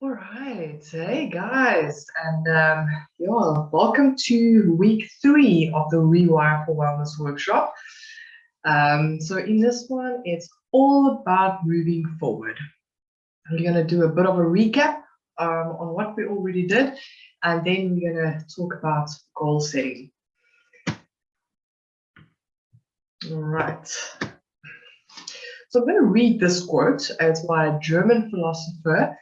All right, hey guys, and welcome to week 3 of the Rewire for Wellness workshop. So in this one, it's all about moving forward. We're going to do a bit of a recap on what we already did, and then we're going to talk about goal setting. All right. So I'm going to read this quote. It's by a German philosopher.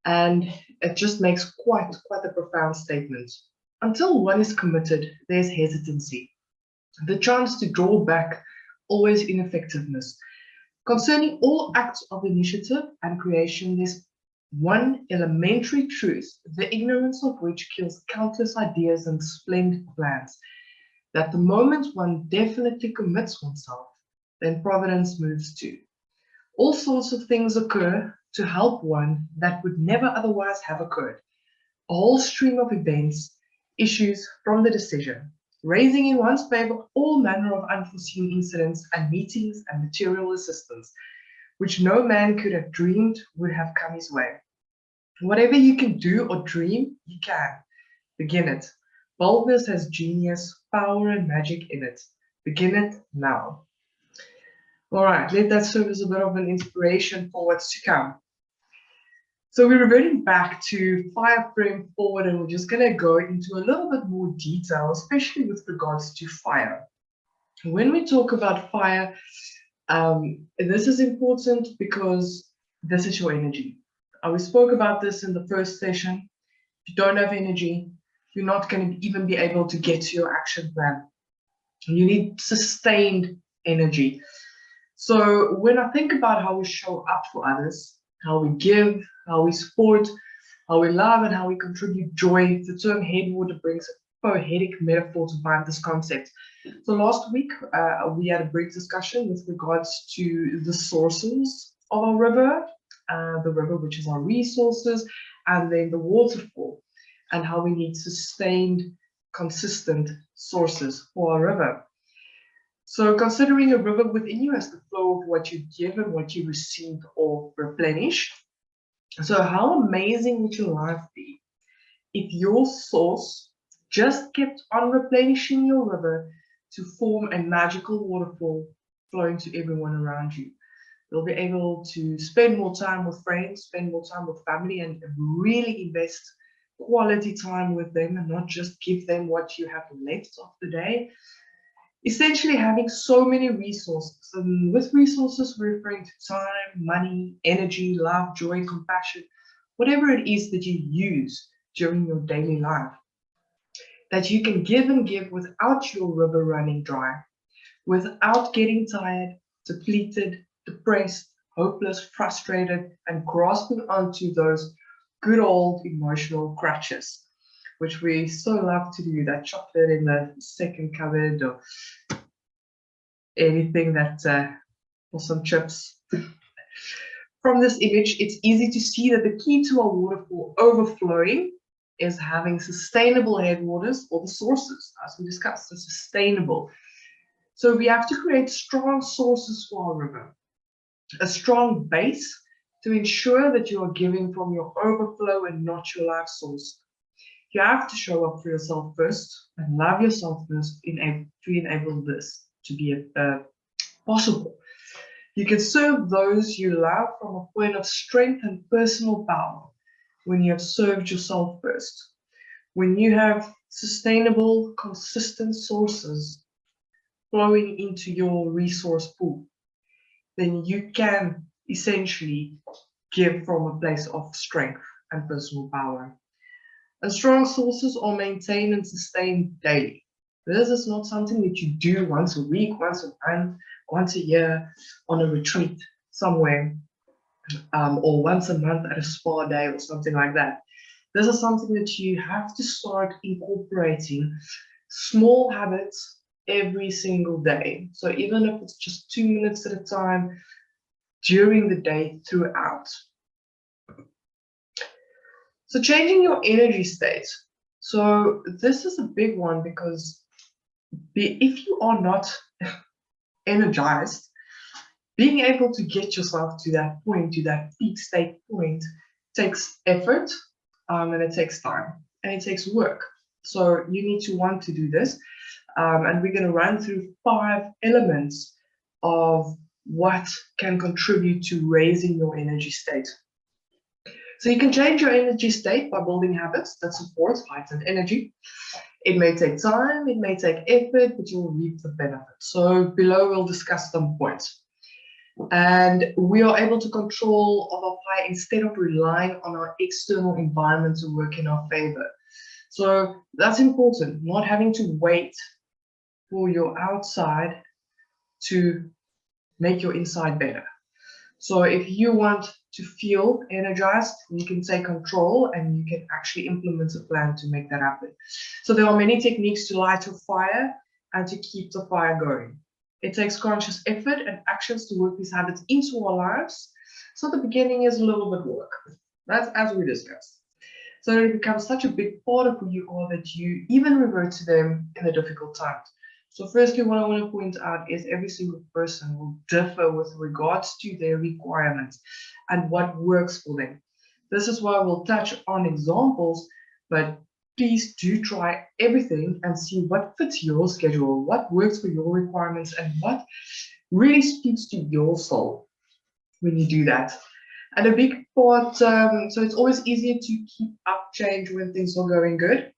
And it just makes quite a profound statement. Until one is committed, there's hesitancy. The chance to draw back, always ineffectiveness. Concerning all acts of initiative and creation, there's one elementary truth, the ignorance of which kills countless ideas and splendid plans, that the moment one definitely commits oneself, then providence moves too. All sorts of things occur to help one that would never otherwise have occurred. A whole stream of events issues from the decision, raising in one's favor all manner of unforeseen incidents and meetings and material assistance, which no man could have dreamed would have come his way. Whatever you can do or dream, you can. Begin it. Boldness has genius, power, and magic in it. Begin it now. All right, let that serve as a bit of an inspiration for what's to come. So we're reverting back to fire frame forward, and we're just going to go into a little bit more detail, especially with regards to fire. When we talk about fire, this is important because this is your energy. We spoke about this in the first session. If you don't have energy, you're not going to even be able to get to your action plan. You need sustained energy. So when I think about how we show up for others, how we give, how we support, how we love, and how we contribute joy, the term headwater brings a poetic metaphor to bind this concept. So last week, we had a brief discussion with regards to the sources of our river, the river, which is our resources, and then the waterfall, and how we need sustained, consistent sources for our river. So considering a river within you as the flow of what you give and what you receive or replenish. So how amazing would your life be if your source just kept on replenishing your river to form a magical waterfall flowing to everyone around you? You'll be able to spend more time with friends, spend more time with family, and really invest quality time with them and not just give them what you have left of the day. Essentially having so many resources, and with resources we're referring to time, money, energy, love, joy, compassion, whatever it is that you use during your daily life, that you can give and give without your river running dry, without getting tired, depleted, depressed, hopeless, frustrated, and grasping onto those good old emotional crutches, which we so love to do, that chocolate in the second cupboard or anything that, or some chips. From this image, it's easy to see that the key to our waterfall overflowing is having sustainable headwaters, or the sources, as we discussed, so sustainable. So we have to create strong sources for our river, a strong base to ensure that you are giving from your overflow and not your life source. You have to show up for yourself first and love yourself first to enable this to be possible. You can serve those you love from a point of strength and personal power when you have served yourself first. When you have sustainable, consistent sources flowing into your resource pool, then you can essentially give from a place of strength and personal power. And strong sources are maintained and sustained daily. This is not something that you do once a week, once a month, once a year on a retreat somewhere, or once a month at a spa day or something like that. This is something that you have to start incorporating small habits every single day. So even if it's just 2 minutes at a time during the day throughout. So changing your energy state. So this is a big one because if you are not energized, being able to get yourself to that point, to that peak state point, takes effort, and it takes time, and it takes work. So you need to want to do this. And we're going to run through 5 elements of what can contribute to raising your energy state. So you can change your energy state by building habits that support heightened energy. It may take time, it may take effort, but you'll reap the benefits. So below we'll discuss some points. And we are able to control our fire instead of relying on our external environment to work in our favor. So that's important, not having to wait for your outside to make your inside better. So if you want to feel energized, you can take control and you can actually implement a plan to make that happen. So there are many techniques to light a fire and to keep the fire going. It takes conscious effort and actions to work these habits into our lives. So the beginning is a little bit work. That's as we discussed. So it becomes such a big part of who you are that you even revert to them in the difficult times. So firstly, what I want to point out is every single person will differ with regards to their requirements and what works for them. This is why we'll touch on examples, but please do try everything and see what fits your schedule, what works for your requirements, and what really speaks to your soul when you do that. And a big part, so it's always easier to keep up change when things are going good.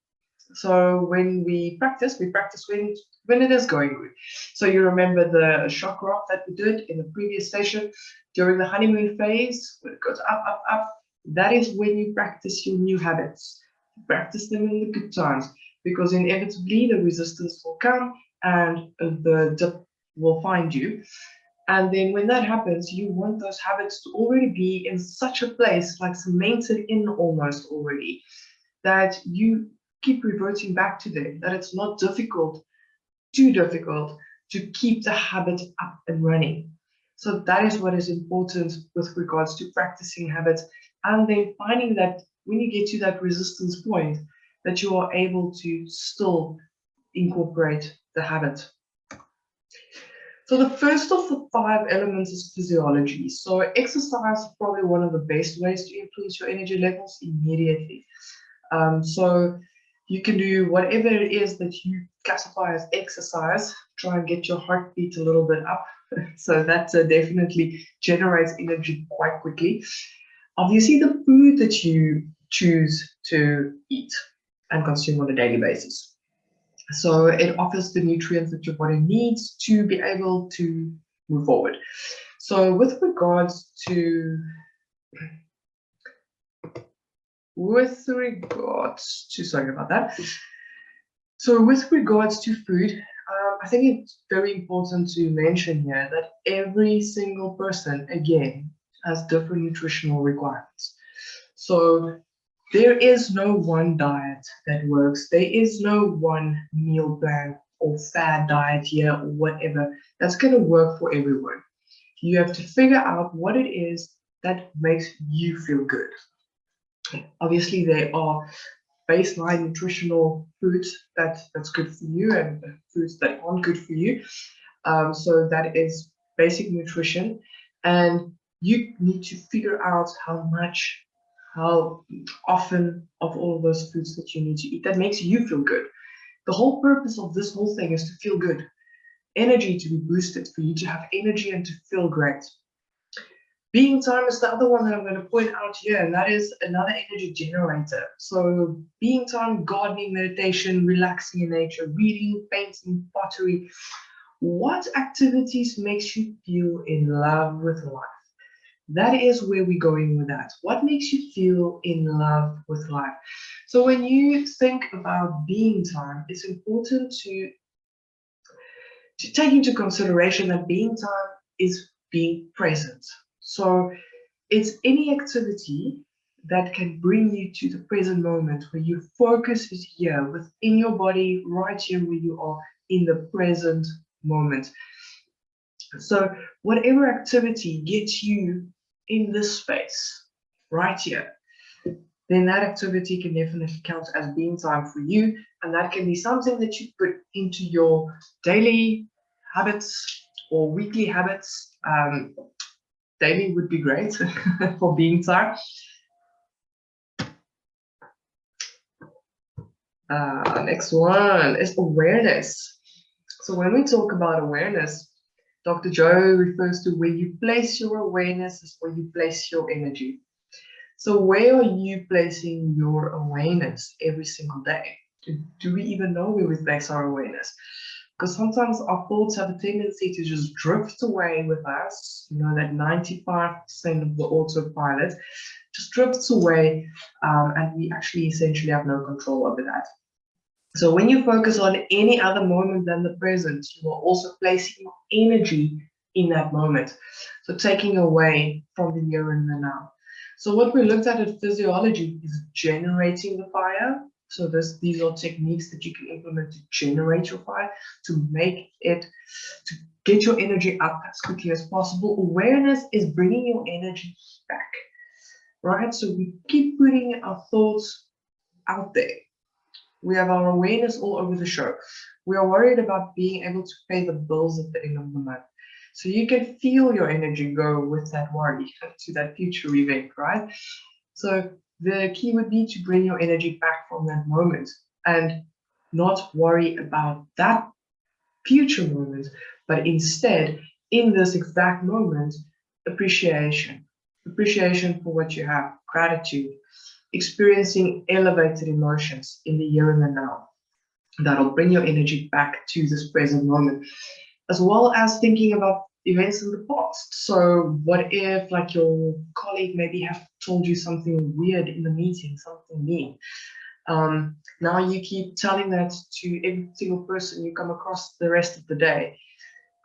So when we practice when it is going good. So you remember the shock graph that we did in the previous session during the honeymoon phase, when it goes up, up, up. That is when you practice your new habits. Practice them in the good times, because inevitably the resistance will come and the dip will find you. And then when that happens, you want those habits to already be in such a place, like cemented in almost already, that you keep reverting back to them, that it's not too difficult to keep the habit up and running. So that is what is important with regards to practicing habits, and then finding that when you get to that resistance point, that you are able to still incorporate the habit. So the first of the 5 elements is physiology. So exercise is probably one of the best ways to influence your energy levels immediately. So you can do whatever it is that you classify as exercise. Try and get your heartbeat a little bit up. So that definitely generates energy quite quickly. Obviously, the food that you choose to eat and consume on a daily basis. So it offers the nutrients that your body needs to be able to move forward. So with regards to sorry about that. So with regards to food, I think it's very important to mention here that every single person, again, has different nutritional requirements. So there is no one diet that works. There is no one meal plan or fad diet here or whatever that's going to work for everyone. You have to figure out what it is that makes you feel good. Obviously, there are baseline nutritional foods that's good for you and foods that aren't good for you. So that is basic nutrition, and you need to figure out how often of all of those foods that you need to eat that makes you feel good. The whole purpose of this whole thing is to feel good, energy to be boosted, for you to have energy and to feel great. Being time is the other one that I'm going to point out here, and that is another energy generator. So being time, gardening, meditation, relaxing in nature, reading, painting, pottery. What activities makes you feel in love with life? That is where we're going with that. What makes you feel in love with life? So when you think about being time, it's important to take into consideration that being time is being present. So it's any activity that can bring you to the present moment, where your focus is here within your body, right here where you are in the present moment. So whatever activity gets you in this space, right here, then that activity can definitely count as being time for you. And that can be something that you put into your daily habits or weekly habits. Daily would be great for being time. Next one is awareness. So when we talk about awareness, Dr. Joe refers to where you place your awareness is where you place your energy. So where are you placing your awareness every single day? Do we even know where we place our awareness? Because sometimes our thoughts have a tendency to just drift away with us. You know, that 95% of the autopilot just drifts away, and we actually essentially have no control over that. So when you focus on any other moment than the present, you are also placing your energy in that moment. So taking away from the here and the now. So what we looked at physiology is generating the fire. So these are techniques that you can implement to generate your fire, to make it, to get your energy up as quickly as possible. Awareness is bringing your energy back, right? So we keep putting our thoughts out there. We have our awareness all over the show. We are worried about being able to pay the bills at the end of the month. So you can feel your energy go with that worry to that future event, right? So the key would be to bring your energy back from that moment and not worry about that future moment, but instead, in this exact moment, appreciation. Appreciation for what you have, gratitude, experiencing elevated emotions in the here and the now. That'll bring your energy back to this present moment, as well as thinking about events in the past. So what if like your colleague maybe have told you something weird in the meeting, something mean? Now you keep telling that to every single person you come across the rest of the day.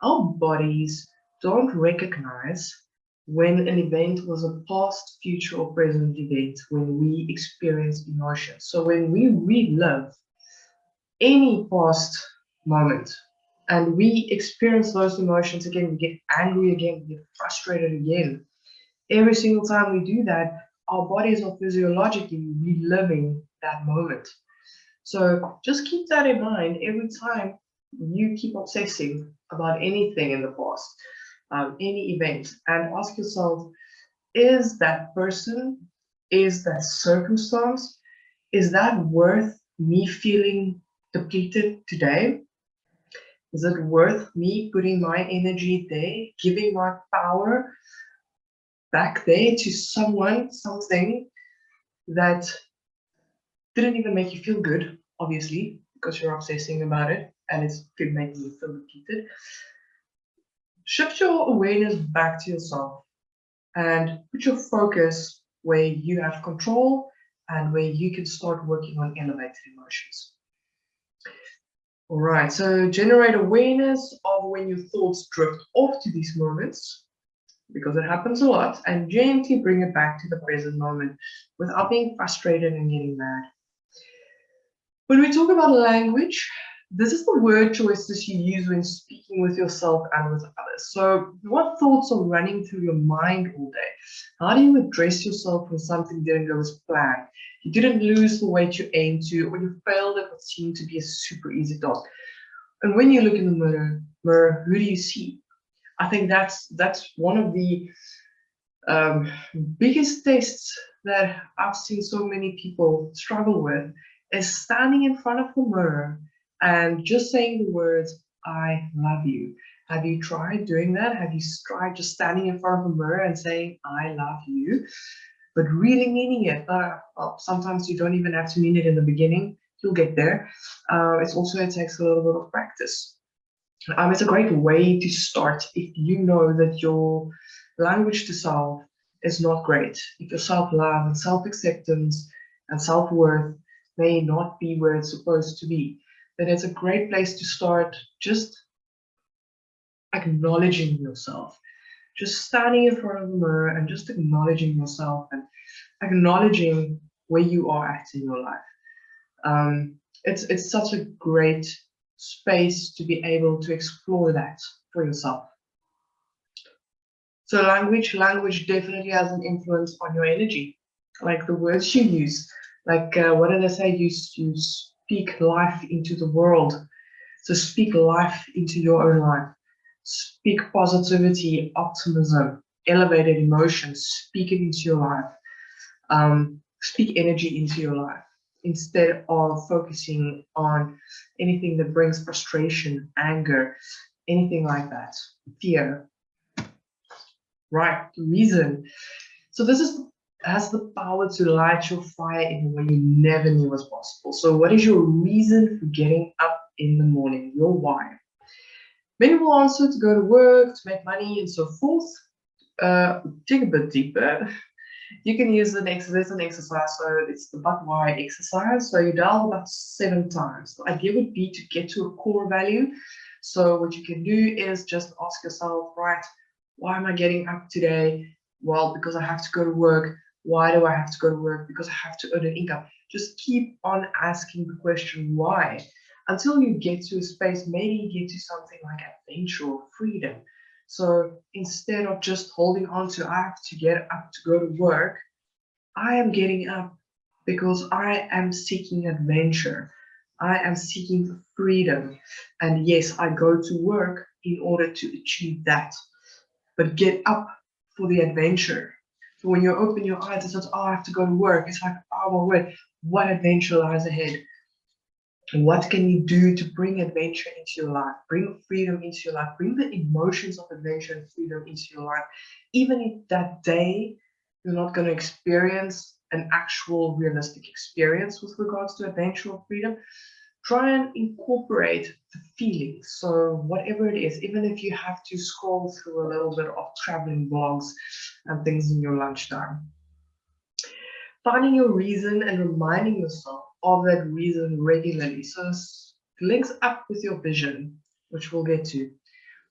Our bodies don't recognize when an event was a past, future, or present event when we experience emotions. So when we relive any past moment and we experience those emotions again, we get angry again, we get frustrated again. Every single time we do that, our bodies are physiologically reliving that moment. So just keep that in mind every time you keep obsessing about anything in the past, any event, and ask yourself, is that person, is that circumstance, is that worth me feeling depleted today? Is it worth me putting my energy there, giving my power back there to someone, something that didn't even make you feel good, obviously, because you're obsessing about it and it's making you feel depleted? Shift your awareness back to yourself and put your focus where you have control and where you can start working on elevated emotions. All right, so generate awareness of when your thoughts drift off to these moments, because it happens a lot, and gently bring it back to the present moment without being frustrated and getting mad. When we talk about language, this is the word choices you use when speaking with yourself and with others. So what thoughts are running through your mind all day? How do you address yourself when something didn't go as planned? You didn't lose the weight you aimed to, or you failed at what seemed to be a super easy task. And when you look in the mirror, who do you see? I think that's one of the biggest tests that I've seen so many people struggle with, is standing in front of the mirror and just saying the words, I love you. Have you tried doing that? Have you tried just standing in front of the mirror and saying, I love you, but really meaning it? Well, sometimes you don't even have to mean it in the beginning. You'll get there. It takes a little bit of practice. It's a great way to start if you know that your language to self is not great. If your self-love and self-acceptance and self-worth may not be where it's supposed to be, then it's a great place to start just acknowledging yourself. Just standing in front of the mirror and just acknowledging yourself and acknowledging where you are at in your life. It's such a great space to be able to explore that for yourself. So language definitely has an influence on your energy, like the words you use. Like what did I say? You speak life into the world. So speak life into your own life. Speak positivity, optimism, elevated emotions. Speak it into your life. Speak energy into your life. instead of focusing on anything that brings frustration, anger, anything like that, fear. Right, reason. So this has the power to light your fire in a way you never knew was possible. So what is your reason for getting up in the morning? Your why. Many will answer to go to work, to make money, and so forth. Dig a bit deeper. You can use an exercise, so it's the but why exercise. So you dial about 7 times. The idea would be to get to a core value. So what you can do is just ask yourself, right, why am I getting up today? Well, because I have to go to work. Why do I have to go to work? Because I have to earn an income. Just keep on asking the question why until you get to a space, maybe you get to something like adventure or freedom. So instead of just holding on to, I have to get up to go to work, I am getting up because I am seeking adventure. I am seeking freedom. And yes, I go to work in order to achieve that. But get up for the adventure. So when you open your eyes, it's not, oh, I have to go to work. It's like, oh, well, wait, what adventure lies ahead? What can you do to bring adventure into your life, bring freedom into your life, bring the emotions of adventure and freedom into your life? Even if that day you're not going to experience an actual realistic experience with regards to adventure or freedom, try and incorporate the feelings. So whatever it is, even if you have to scroll through a little bit of traveling blogs and things in your lunchtime, finding your reason and reminding yourself of that reason regularly. So this links up with your vision, which we'll get to,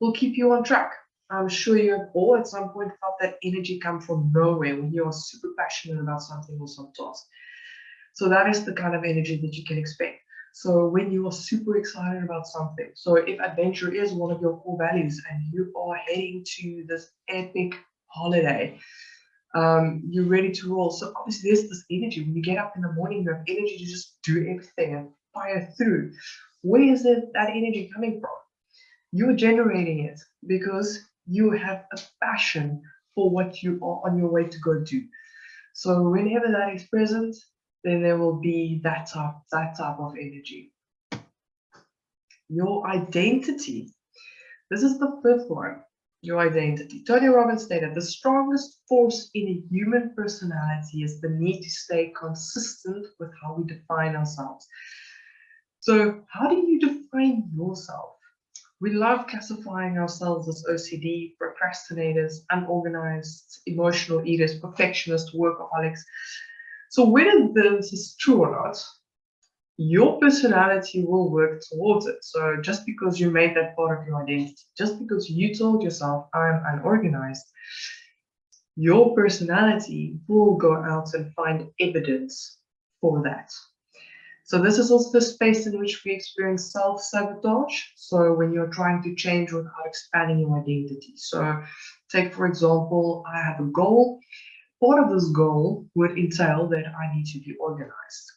will keep you on track. I'm sure you have all at some point felt that energy come from nowhere when you are super passionate about something or some task. So that is the kind of energy that you can expect. So when you are super excited about something, so if adventure is one of your core values and you are heading to this epic holiday, you're ready to roll. So obviously there's this energy. When you get up in the morning, you have energy to just do everything and fire through. Where is that energy coming from? You're generating it because you have a passion for what you are on your way to go do. So whenever that is present, then there will be that type of energy. Your identity. This is the fifth one. Your identity. Tony Robbins stated, the strongest force in a human personality is the need to stay consistent with how we define ourselves. So how do you define yourself? We love classifying ourselves as OCD, procrastinators, unorganized, emotional eaters, perfectionists, workaholics. So whether this is true or not, your personality will work towards it. So just because you made that part of your identity, just because you told yourself, I'm unorganized, your personality will go out and find evidence for that. So this is also the space in which we experience self-sabotage. So when you're trying to change without expanding your identity. So take, for example, I have a goal. Part of this goal would entail that I need to be organized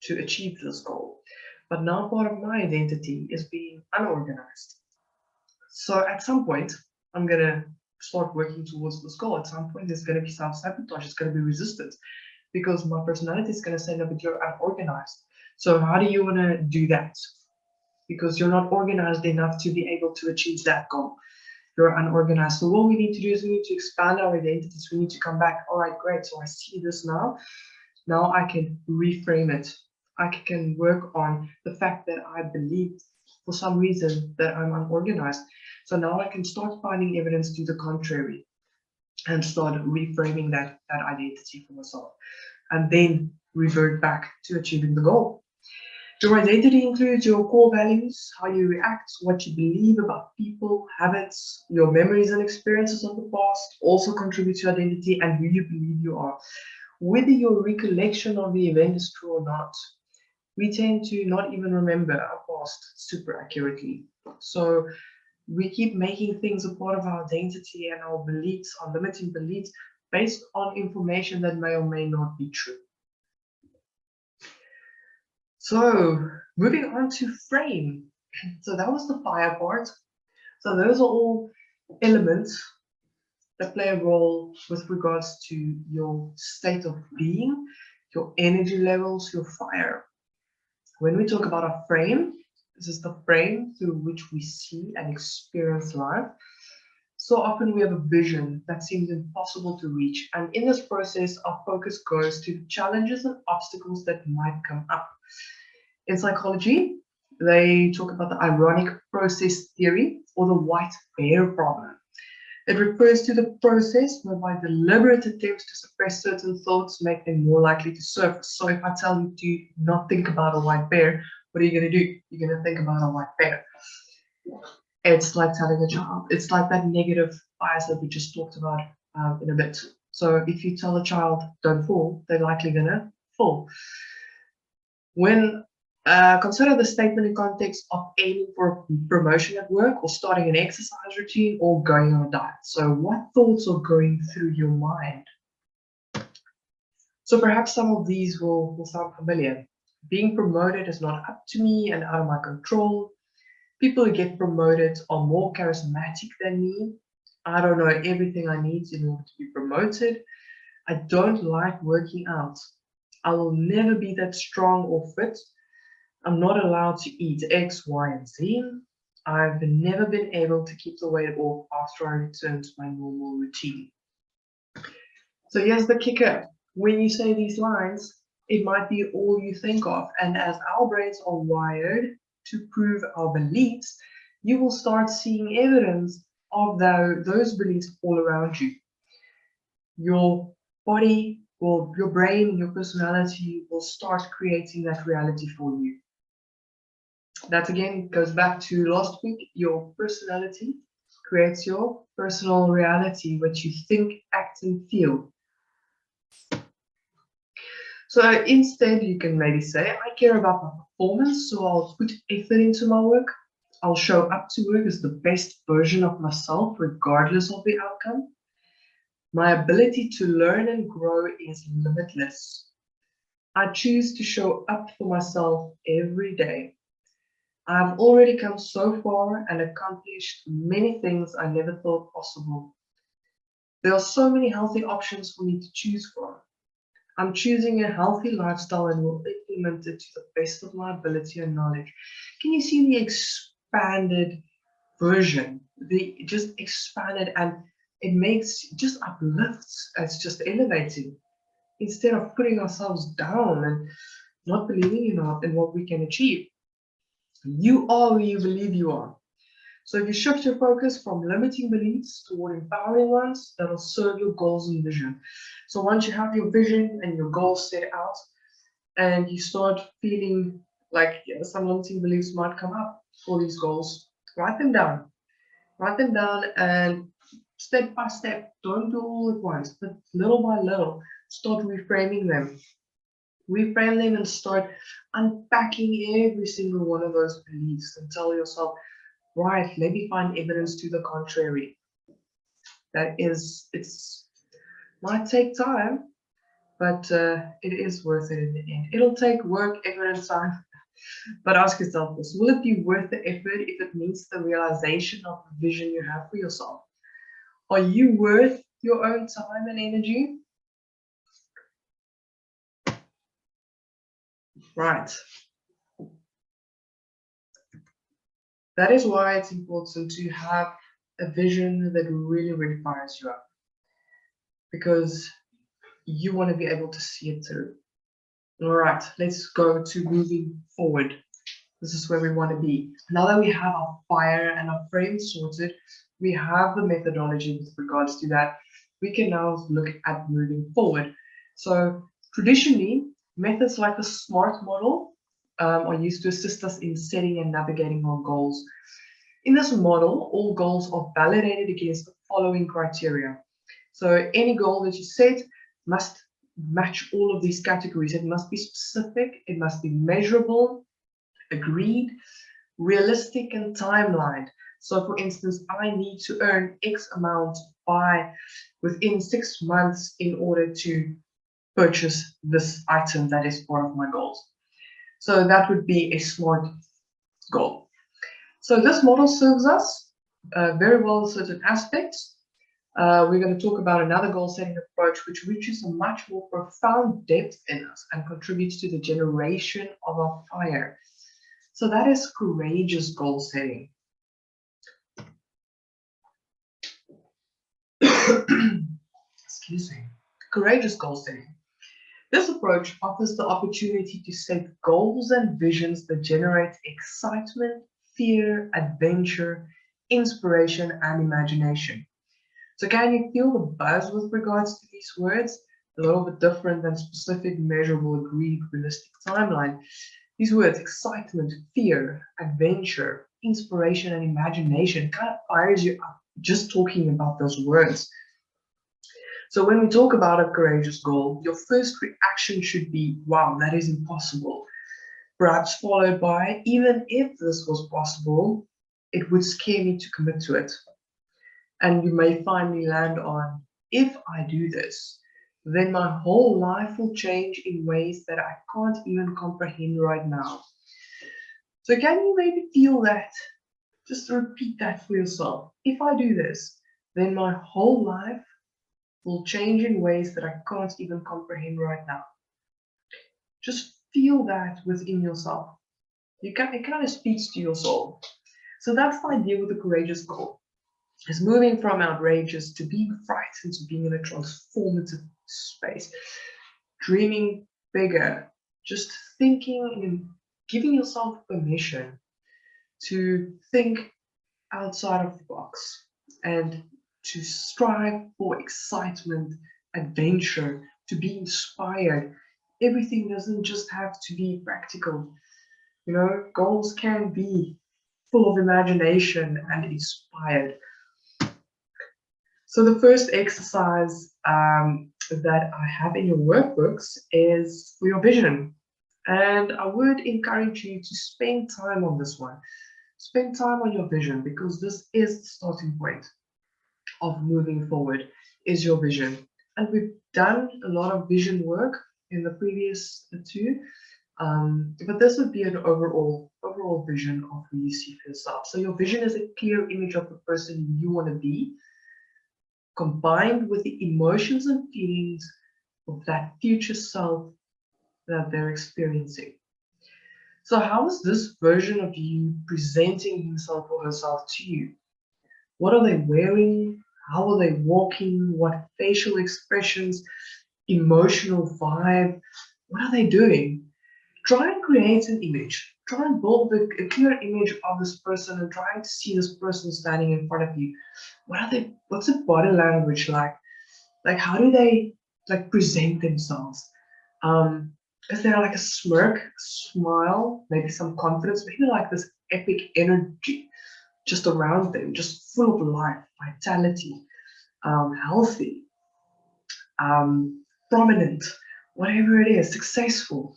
to achieve this goal. But now part of my identity is being unorganized. So at some point, I'm going to start working towards this goal. At some point, there's going to be self-sabotage. It's going to be resistance because my personality is going to say, no, but you're unorganized. So how do you want to do that? Because you're not organized enough to be able to achieve that goal. You're unorganized. So what we need to do is we need to expand our identities. We need to come back. All right, great. So I see this now. Now I can reframe it. I can work on the fact that I believe for some reason that I'm unorganized. So now I can start finding evidence to the contrary and start reframing that identity for myself. And then revert back to achieving the goal. Your identity includes your core values, how you react, what you believe about people, habits, your memories and experiences of the past also contribute to identity and who you believe you are. Whether your recollection of the event is true or not, we tend to not even remember our past super accurately. So we keep making things a part of our identity and our beliefs, our limiting beliefs, based on information that may or may not be true. So moving on to frame. So that was the fire part. So those are all elements that play a role with regards to your state of being, your energy levels, your fire. When we talk about a frame, this is the frame through which we see and experience life. So often we have a vision that seems impossible to reach, and in this process, our focus goes to the challenges and obstacles that might come up. In psychology, they talk about the ironic process theory or the white bear problem. It refers to the process whereby deliberate attempts to suppress certain thoughts make them more likely to surface. So if I tell you to not think about a white bear, what are you going to do? You're going to think about a white bear. It's like telling a child, it's like that negative bias that we just talked about in a bit. So if you tell a child, don't fall, they're likely going to fall. When consider the statement in context of aiming for promotion at work or starting an exercise routine or going on a diet. So what thoughts are going through your mind? So perhaps some of these will sound familiar. Being promoted is not up to me and out of my control. People who get promoted are more charismatic than me. I don't know everything I need in order to be promoted. I don't like working out. I will never be that strong or fit. I'm not allowed to eat X, Y, and Z. I've never been able to keep the weight off after I return to my normal routine. So here's the kicker. When you say these lines, it might be all you think of. And as our brains are wired to prove our beliefs, you will start seeing evidence of those beliefs all around you. Your body, or your brain, your personality will start creating that reality for you. That again goes back to last week. Your personality creates your personal reality, what you think, act, and feel. So instead, you can maybe say, I care about my performance, so I'll put effort into my work. I'll show up to work as the best version of myself, regardless of the outcome. My ability to learn and grow is limitless. I choose to show up for myself every day. I've already come so far and accomplished many things I never thought possible. There are so many healthy options for me to choose from. I'm choosing a healthy lifestyle and will implement it to the best of my ability and knowledge. Can you see the expanded version? The just expanded, and it makes, just uplifts. It's just elevating instead of putting ourselves down and not believing in what we can achieve. You are who you believe you are. So if you shift your focus from limiting beliefs toward empowering ones, that'll serve your goals and vision. So once you have your vision and your goals set out, and you start feeling like some limiting beliefs might come up for these goals, write them down. Write them down, and step by step, don't do all at once, but little by little, start reframing them. Reframe them and start unpacking every single one of those beliefs and tell yourself, right, let me find evidence to the contrary. It's might take time, but it is worth it in the end. It'll take work, effort, and time. But ask yourself this, will it be worth the effort if it means the realization of the vision you have for yourself? Are you worth your own time and energy? Right. That is why it's important to have a vision that really, really fires you up, because you want to be able to see it through. All right, let's go to moving forward. This is where we want to be. Now that we have our fire and our frame sorted, we have the methodology with regards to that. We can now look at moving forward. So traditionally, methods like the SMART model are used to assist us in setting and navigating our goals. In this model, all goals are validated against the following criteria. So any goal that you set must match all of these categories. It must be specific, it must be measurable, agreed, realistic, and timelined. So for instance, I need to earn X amount by within 6 months in order to purchase this item that is part of my goals. So that would be a SMART goal. So this model serves us very well in certain aspects. We're going to talk about another goal setting approach which reaches a much more profound depth in us and contributes to the generation of our fire. So that is courageous goal setting. Excuse me. Courageous goal setting. This approach offers the opportunity to set goals and visions that generate excitement, fear, adventure, inspiration, and imagination. So can you feel the buzz with regards to these words? A little bit different than specific, measurable, agreed, realistic timeline. These words, excitement, fear, adventure, inspiration, and imagination, kind of fires you up just talking about those words. So when we talk about a courageous goal, your first reaction should be, wow, that is impossible. Perhaps followed by, even if this was possible, it would scare me to commit to it. And you may finally land on, if I do this, then my whole life will change in ways that I can't even comprehend right now. So can you maybe feel that? Just repeat that for yourself. If I do this, then my whole life will change in ways that I can't even comprehend right now. Just feel that within yourself. It kind of speaks to your soul. So that's the idea with the courageous goal. Is moving from outrageous to being frightened to being in a transformative space. Dreaming bigger. Just thinking and giving yourself permission to think outside of the box and to strive for excitement, adventure, to be inspired. Everything doesn't just have to be practical. You know, goals can be full of imagination and inspired. So the first exercise that I have in your workbooks is for your vision. And I would encourage you to spend time on this one. Spend time on your vision, because this is the starting point of moving forward, is your vision. And we've done a lot of vision work in the previous two, but this would be an overall vision of who you see for yourself. So your vision is a clear image of the person you want to be, combined with the emotions and feelings of that future self that they're experiencing. So how is this version of you presenting himself or herself to you? What are they wearing? How are they walking? What facial expressions, emotional vibe? What are they doing? Try and create an image. Try and build a clear image of this person and try to see this person standing in front of you. What's the body language like? Like, how do they like present themselves? Is there like a smirk, smile, maybe some confidence, maybe like this epic energy just around them, just full of life, vitality, healthy, prominent, whatever it is, successful.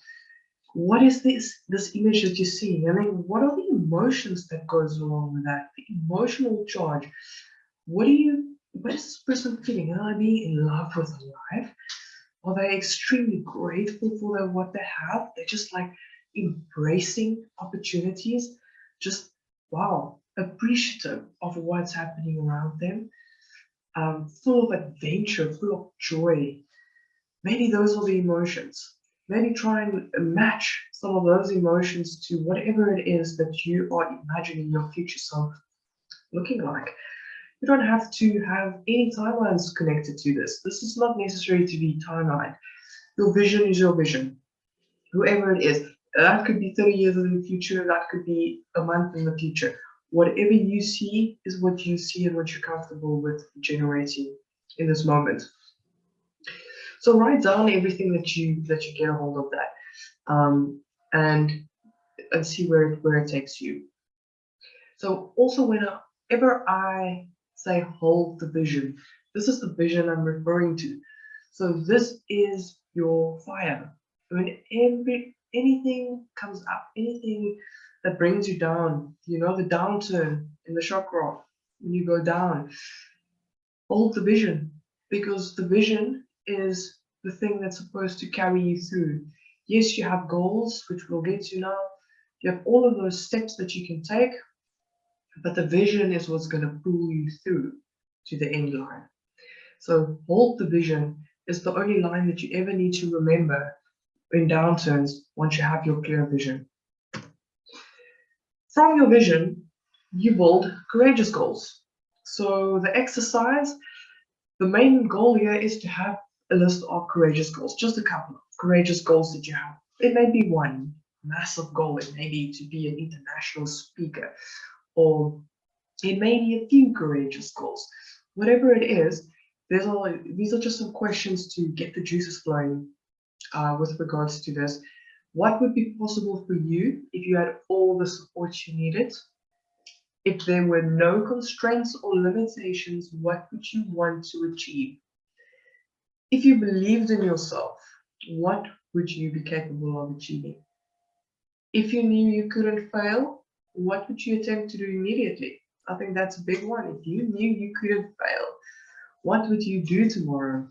What is this image that you see? I mean, what are the emotions that goes along with that? The emotional charge. What is this person feeling? Are they being in love with life? Are they extremely grateful for what they have? They're just like embracing opportunities, just wow, appreciative of what's happening around them, full of adventure, full of joy. Maybe those are the emotions. Maybe try and match some of those emotions to whatever it is that you are imagining your future self looking like. You don't have to have any timelines connected to this. This is not necessary to be timeline. Your vision is your vision, whoever it is. That could be 30 years in the future, that could be a month in the future. Whatever you see is what you see and what you're comfortable with generating in this moment. So write down everything that you get a hold of that, and see where it takes you. So also whenever I say hold the vision, this is the vision I'm referring to. So this is your fire. When anything comes up, anything that brings you down, you know, the downturn in the shock graph, when you go down, hold the vision, because the vision is the thing that's supposed to carry you through. Yes, you have goals, which we'll get to now. You have all of those steps that you can take, but the vision is what's going to pull you through to the end line. So hold the vision is the only line that you ever need to remember in downturns once you have your clear vision. From your vision, you build courageous goals. So the exercise, the main goal here is to have a list of courageous goals, just a couple of courageous goals that you have. It may be one massive goal, it may be to be an international speaker, or it may be a few courageous goals. Whatever it is, these are just some questions to get the juices flowing with regards to this. What would be possible for you if you had all the support you needed? If there were no constraints or limitations, what would you want to achieve? If you believed in yourself, what would you be capable of achieving? If you knew you couldn't fail, what would you attempt to do immediately? I think that's a big one. If you knew you couldn't fail, what would you do tomorrow?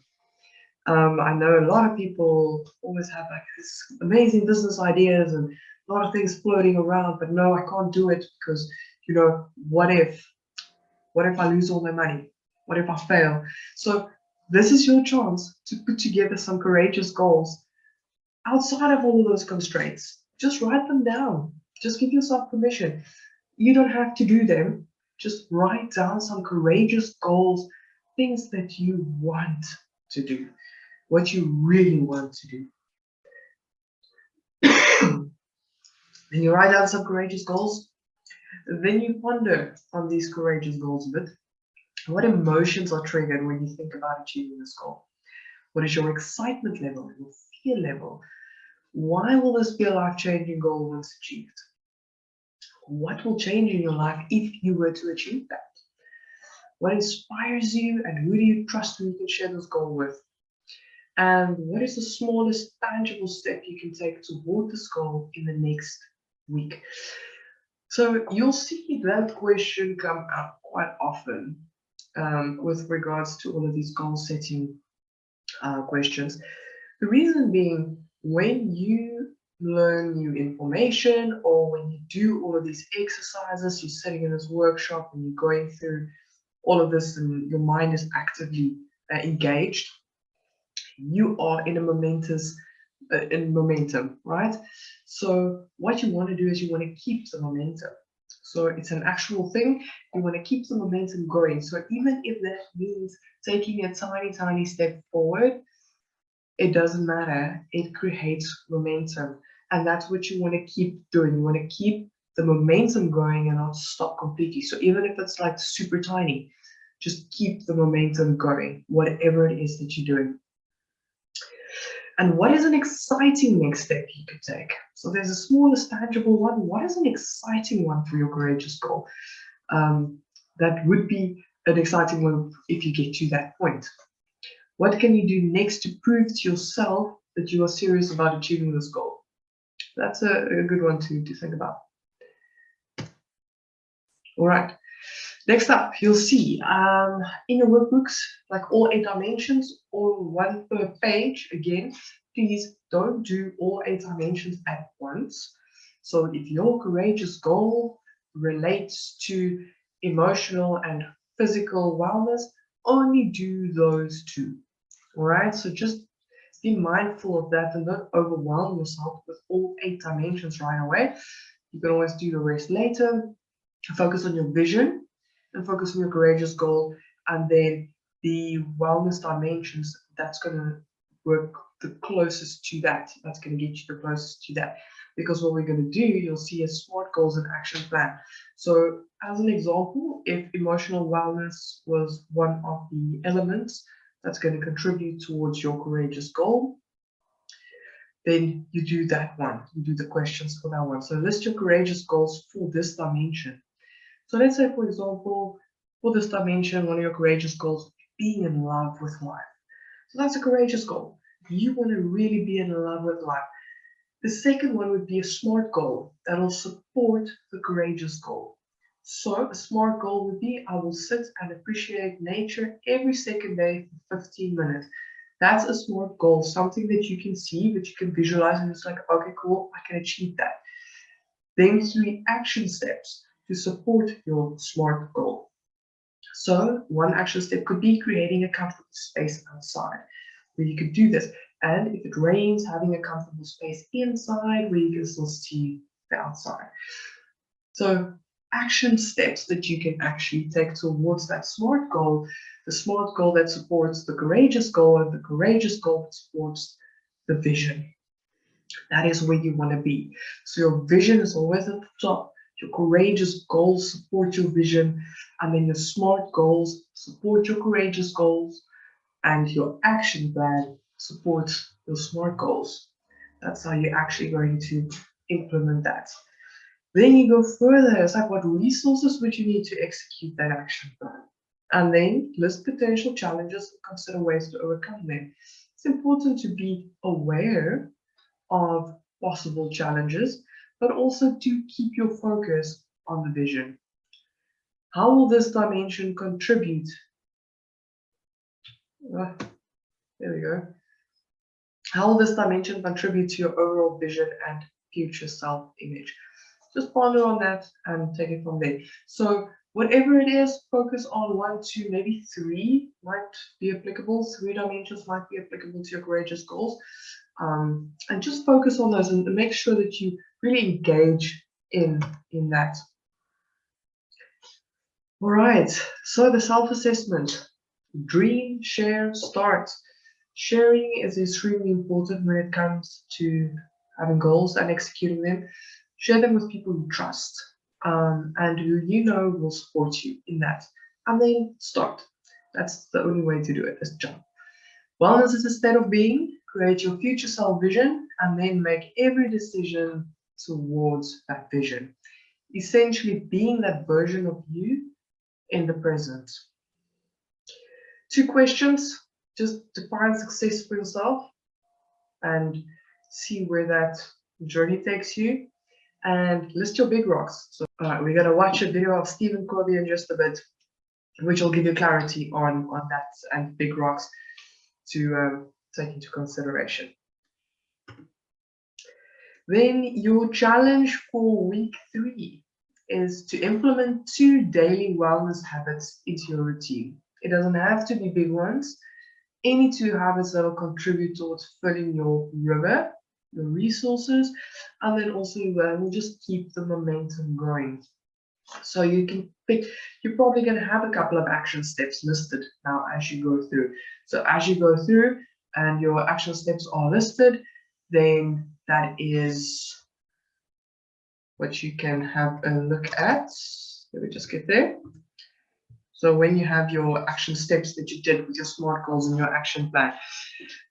I know a lot of people always have like this amazing business ideas and a lot of things floating around, but no, I can't do it because, you know, what if? What if I lose all my money? What if I fail? So this is your chance to put together some courageous goals outside of all of those constraints. Just write them down. Just give yourself permission. You don't have to do them. Just write down some courageous goals, things that you want to do, what you really want to do. Then you write down some courageous goals. Then you ponder on these courageous goals a bit. What emotions are triggered when you think about achieving this goal? What is your excitement level, your fear level? Why will this be a life-changing goal once achieved? What will change in your life if you were to achieve that? What inspires you and who do you trust when you can share this goal with? And what is the smallest tangible step you can take toward this goal in the next week? So you'll see that question come up quite often with regards to all of these goal setting questions. The reason being, when you learn new information or when you do all of these exercises, you're sitting in this workshop and you're going through all of this and your mind is actively engaged, you are in a momentum, right? So what you want to do is you want to keep the momentum. So it's an actual thing. You want to keep the momentum going. So even if that means taking a tiny step forward, it doesn't matter. It creates momentum. And that's what you want to keep doing. You want to keep the momentum going and not stop completely. So even if it's like super tiny, just keep the momentum going, whatever it is that you're doing. And what is an exciting next step you could take? So there's a smallest tangible one. What is an exciting one for your courageous goal? That would be an exciting one if you get to that point. What can you do next to prove to yourself that you are serious about achieving this goal? That's a good one to think about. All right. Next up, you'll see in your workbooks, like all 8 dimensions, all one per page. Again, please don't do all 8 dimensions at once. So if your courageous goal relates to emotional and physical wellness, only do those 2. All right, so just be mindful of that and don't overwhelm yourself with all 8 dimensions right away. You can always do the rest later. Focus on your vision and focus on your courageous goal, and then the wellness dimensions, that's going to work the closest to that. That's going to get you the closest to that. Because what we're going to do, you'll see a SMART goals and action plan. So as an example, if emotional wellness was one of the elements that's going to contribute towards your courageous goal, then you do that one. You do the questions for that one. So list your courageous goals for this dimension. So let's say, for example, for this dimension, one of your courageous goals, being in love with life. So that's a courageous goal. You want to really be in love with life. The second one would be a SMART goal that will support the courageous goal. So a SMART goal would be, I will sit and appreciate nature every second day for 15 minutes. That's a SMART goal, something that you can see, that you can visualize, and it's like, okay, cool, I can achieve that. Then 3 action steps to support your SMART goal. So one action step could be creating a comfortable space outside where you could do this. And if it rains, having a comfortable space inside where you can still see the outside. So action steps that you can actually take towards that SMART goal, the SMART goal that supports the courageous goal, and the courageous goal that supports the vision. That is where you want to be. So your vision is always at the top. Your courageous goals support your vision, and then your SMART goals support your courageous goals, and your action plan supports your SMART goals. That's how you're actually going to implement that. Then you go further. It's like, what resources would you need to execute that action plan? And then list potential challenges and consider ways to overcome them. It's important to be aware of possible challenges, but also to keep your focus on the vision. How will this dimension contribute? There we go. How will this dimension contribute to your overall vision and future self-image? Just ponder on that and take it from there. So whatever it is, focus on 1, 2, maybe 3 might be applicable. 3 dimensions might be applicable to your courageous goals. And just focus on those and make sure that you really engage in that. All right, so the self-assessment. Dream, share, start. Sharing is extremely important when it comes to having goals and executing them. Share them with people you trust and who you know will support you in that. And then start. That's the only way to do it, is jump. Wellness is a state of being. Create your future self vision and then make every decision towards that vision. Essentially being that version of you in the present. 2 questions. Just define success for yourself and see where that journey takes you, and list your big rocks. So we're going to watch a video of Stephen Covey in just a bit, which will give you clarity on that and big rocks to take into consideration. Then your challenge for week 3 is to implement 2 daily wellness habits into your routine. It doesn't have to be big ones. Any 2 habits that will contribute towards filling your river, your resources, and then also will just keep the momentum going. So you can pick, you're probably going to have a couple of action steps listed now as you go through. So as you go through and your action steps are listed, then that is what you can have a look at. Let me just get there. So when you have your action steps that you did with your SMART goals and your action plan.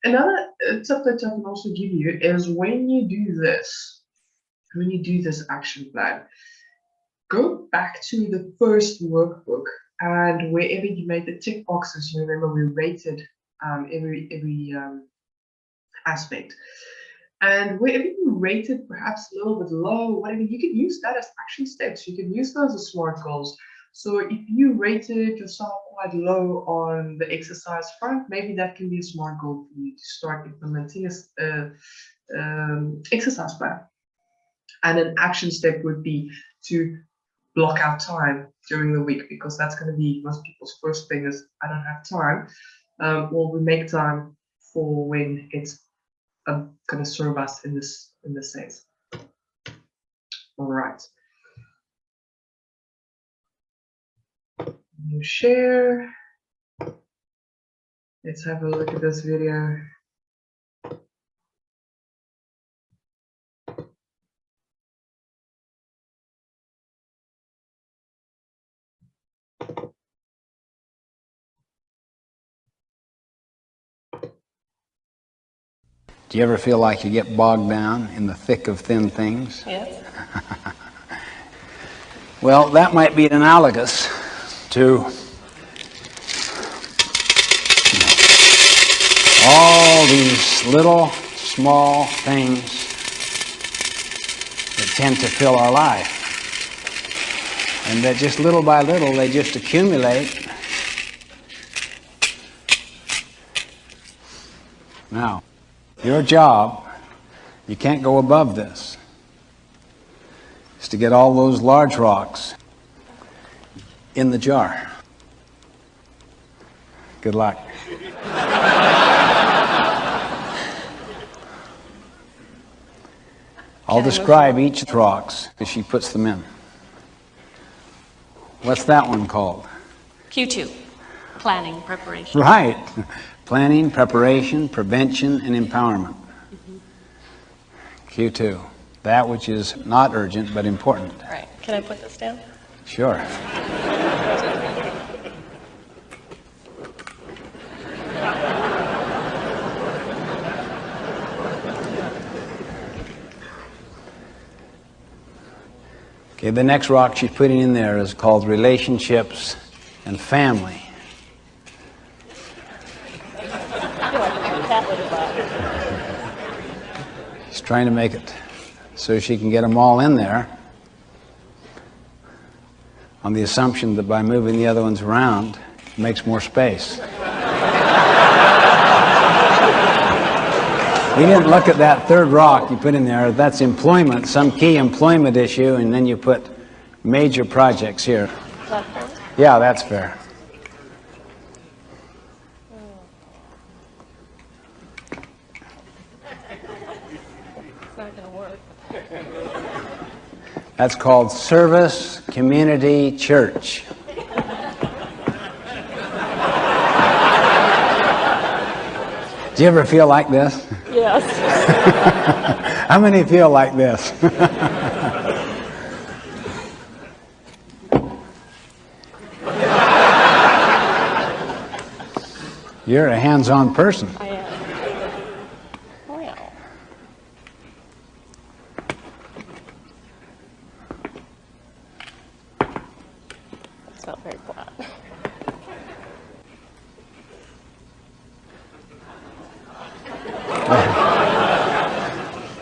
Another tip that I can also give you is when you do this action plan, go back to the first workbook and wherever you made the tick boxes, you remember we rated every aspect. And wherever you rated perhaps a little bit low, whatever, you can use that as action steps. You can use those as SMART goals. So if you rated yourself quite low on the exercise front, maybe that can be a SMART goal for you to start implementing an exercise plan. And an action step would be to block out time during the week, because that's going to be most people's first thing is, I don't have time. Well, we make time for when it's going to serve us in this sense. All right. You share. Let's have a look at this video. Do you ever feel like you get bogged down in the thick of thin things? Yes. Well, that might be analogous to all these little, small things that tend to fill our life. And that just little by little, they just accumulate. Now, your job, you can't go above this, is to get all those large rocks in the jar. Good luck. I'll describe each of the rocks as she puts them in. What's that one called? Q2, planning, preparation. Right. Planning, preparation, prevention, and empowerment. Q2. That which is not urgent but important. Right. Can I put this down? Sure. Okay, the next rock she's putting in there is called relationships and family. She's trying to make it so she can get them all in there on the assumption that by moving the other ones around, it makes more space. We didn't look at that third rock you put in there. That's employment, some key employment issue, and then you put major projects here. Is that fair? Yeah, that's fair. It's not going to work. That's called service, community, church. Do you ever feel like this? Yes. How many feel like this? You're a hands-on person. I am. Well. It's not very flat.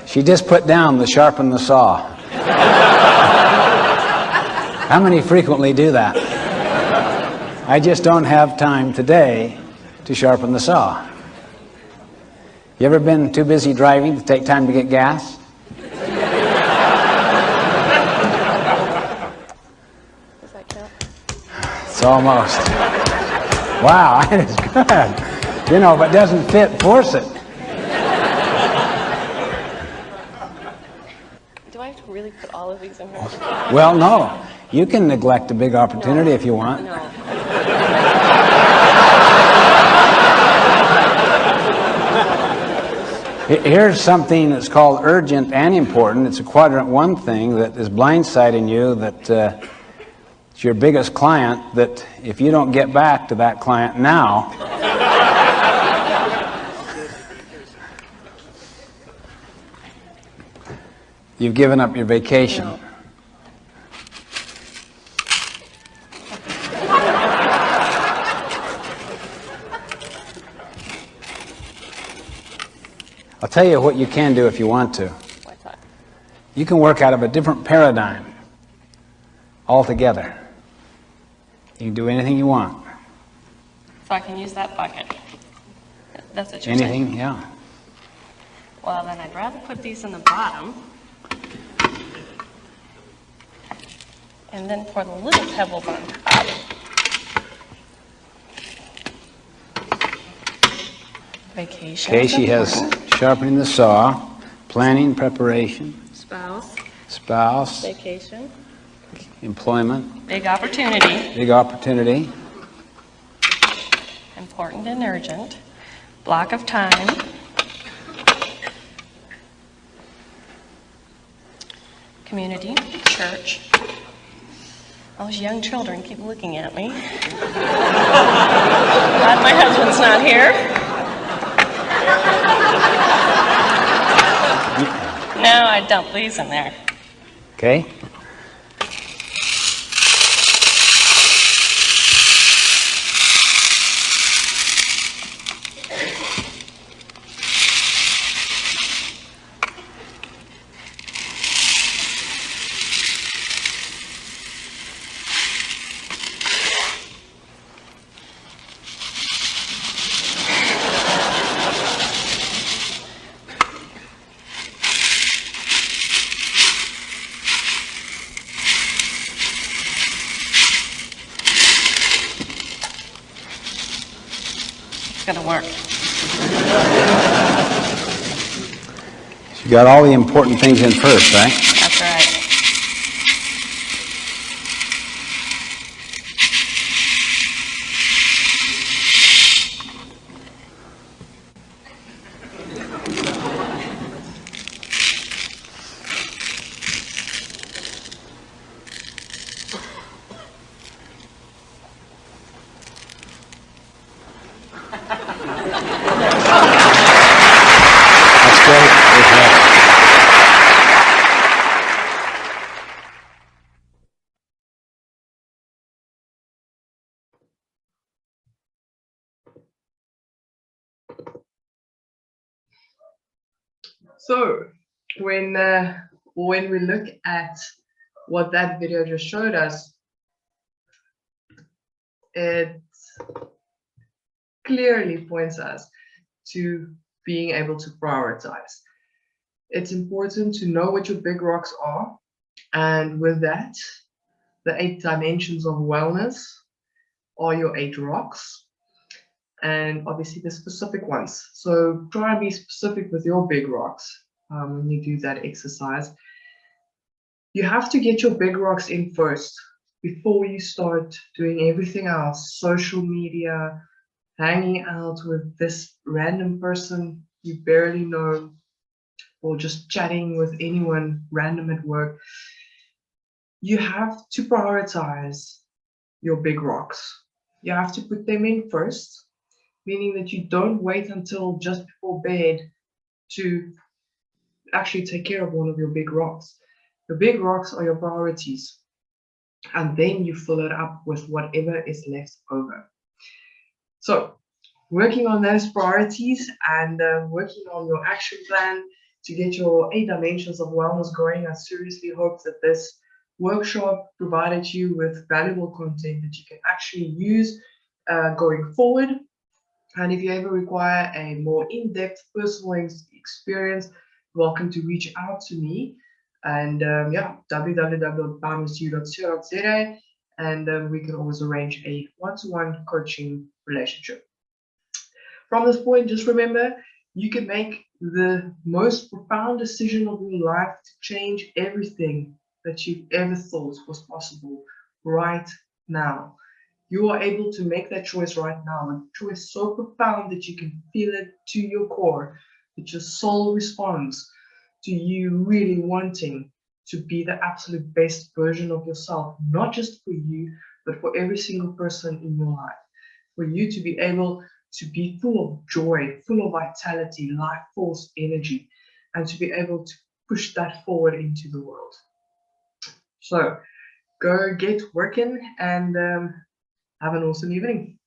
She just put down the sharpen the saw. How many frequently do that? I just don't have time today to sharpen the saw. You ever been too busy driving to take time to get gas? Does that count? It's almost. Wow, that is good. You know, if it doesn't fit, force it. Do I have to really put all of these in here? Well, no. You can neglect a big opportunity if you want. No. Here's something that's called urgent and important. It's a quadrant 1 thing that is blindsiding you, that it's your biggest client, that if you don't get back to that client now, you've given up your vacation. No. I'll tell you what you can do if you want to. What's that? You can work out of a different paradigm altogether. You can do anything you want. So I can use that bucket. That's what you're saying? Anything, yeah. Well, then I'd rather put these in the bottom. And then pour the little pebbles on top. Vacation. Okay, she has sharpening the saw, planning, preparation, Spouse. spouse, Vacation. employment, Big opportunity. big opportunity, Important and urgent. Block of time. Community. Church. Those young children keep looking at me. Glad my husband's not here. Now I dump these in there. okay? It's going to work. You got all the important things in first, right? That's right. That's great. So when we look at what that video just showed us, it clearly points us to being able to prioritize. It's important to know what your big rocks are, and with that, the 8 dimensions of wellness are your 8 rocks, and obviously the specific ones. So try and be specific with your big rocks when you do that exercise. You have to get your big rocks in first before you start doing everything else, social media, hanging out with this random person you barely know, or just chatting with anyone random at work. You have to prioritize your big rocks. You have to put them in first, meaning that you don't wait until just before bed to actually take care of one of your big rocks. Your big rocks are your priorities, and then you fill it up with whatever is left over. So working on those priorities and working on your action plan to get your 8 dimensions of wellness going. I seriously hope that this workshop provided you with valuable content that you can actually use going forward. And if you ever require a more in-depth personal experience, welcome to reach out to me. And yeah, www.boundaryou.co.za, and we can always arrange a one-to-one coaching relationship. From this point, just remember, you can make the most profound decision of your life to change everything that you've ever thought was possible right now. You are able to make that choice right now, a choice so profound that you can feel it to your core, that your soul responds to you really wanting to be the absolute best version of yourself, not just for you, but for every single person in your life. For you to be able to be full of joy, full of vitality, life force, energy, and to be able to push that forward into the world. So go get working and have an awesome evening.